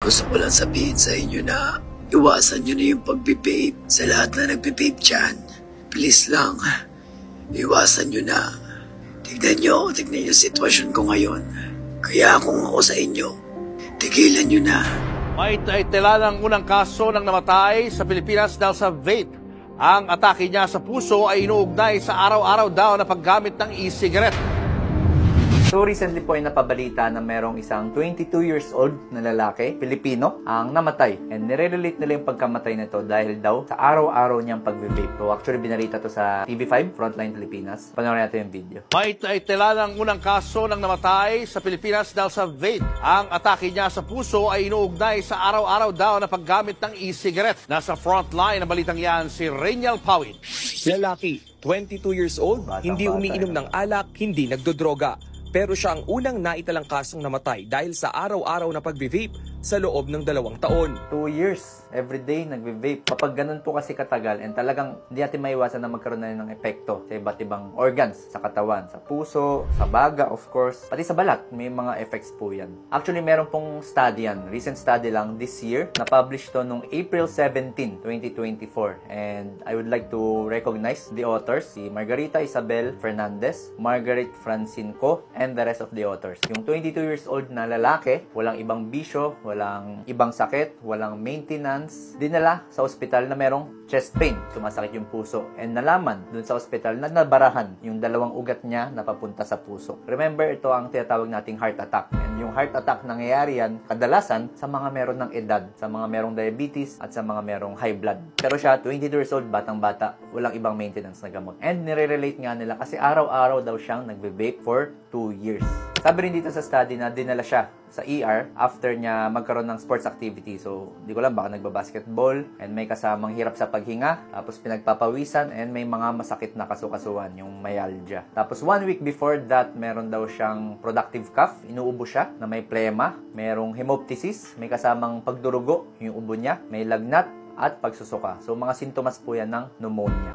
Gusto ko lang sabihin sa inyo na iwasan nyo na yung pagpipape sa lahat na nagpipape dyan. Please lang, iwasan nyo na. Tignan nyo sitwasyon ko ngayon. Kaya kung ako sa inyo, tigilan nyo na. May tila ng unang kaso ng namatay sa Pilipinas dahil sa vape. Ang atake niya sa puso ay inuugnay sa araw-araw daw na paggamit ng e-cigarette. So recently po ay napabalita na merong isang 22 years old na lalaki, Pilipino, ang namatay. And nire-relate nila yung pagkamatay nito dahil daw sa araw-araw niyang pag-vape. So actually binarita to sa TV5, Frontline Pilipinas. Panoorin natin yung video. May tila ng unang kaso ng namatay sa Pilipinas dahil sa vape. Ang atake niya sa puso ay inuugnay sa araw-araw daw na paggamit ng e-cigarette. Nasa frontline ng balitang yan si Reynel Pawid. Lalaki, 22 years old, hindi umiinom ng alak, hindi nagdodroga. Pero siya ang unang naitalang kasong namatay dahil sa araw-araw na pagbe-vape sa loob ng 2 taon. 2 years, everyday nagve-vape. Kapag ganun po kasi katagal, and talagang hindi natin maiwasan na magkaroon na ng epekto sa iba't ibang organs sa katawan, sa puso, sa baga, of course, pati sa balat, may mga effects po yan. Actually, meron pong study yan, recent study lang this year, na-publish to noong April 17, 2024. And I would like to recognize the authors, si Margarita Isabel Fernandez, Margaret Francinco, and the rest of the authors. Yung 22 years old na lalaki, walang ibang bisyo, walang ibang sakit, walang maintenance, dinala sa ospital na merong chest pain, sumasakit yung puso, and nalaman dun sa ospital na nabarahan yung 2 ugat niya na papunta sa puso. Remember, ito ang tinatawag nating heart attack. And yung heart attack, nangyayari yan kadalasan sa mga meron ng edad, sa mga merong diabetes, at sa mga merong high blood. Pero siya, 22 years old, batang-bata, walang ibang maintenance na gamot. And nire-relate nga nila kasi araw-araw daw siyang nagbe-vape for 2 years. Sabi rin dito sa study na dinala siya sa ER after niya magkaroon ng sports activity. So, di ko lang, baka nagbabasketball and may kasamang hirap sa paghinga, tapos pinagpapawisan and may mga masakit na kasukasuan, yung myalgia. Tapos 1 week before that, meron daw siyang productive cough, inuubo siya na may plema, merong hemoptysis, may kasamang pagdurugo yung ubo niya, may lagnat at pagsusuka. So, mga sintomas po yan ng pneumonia.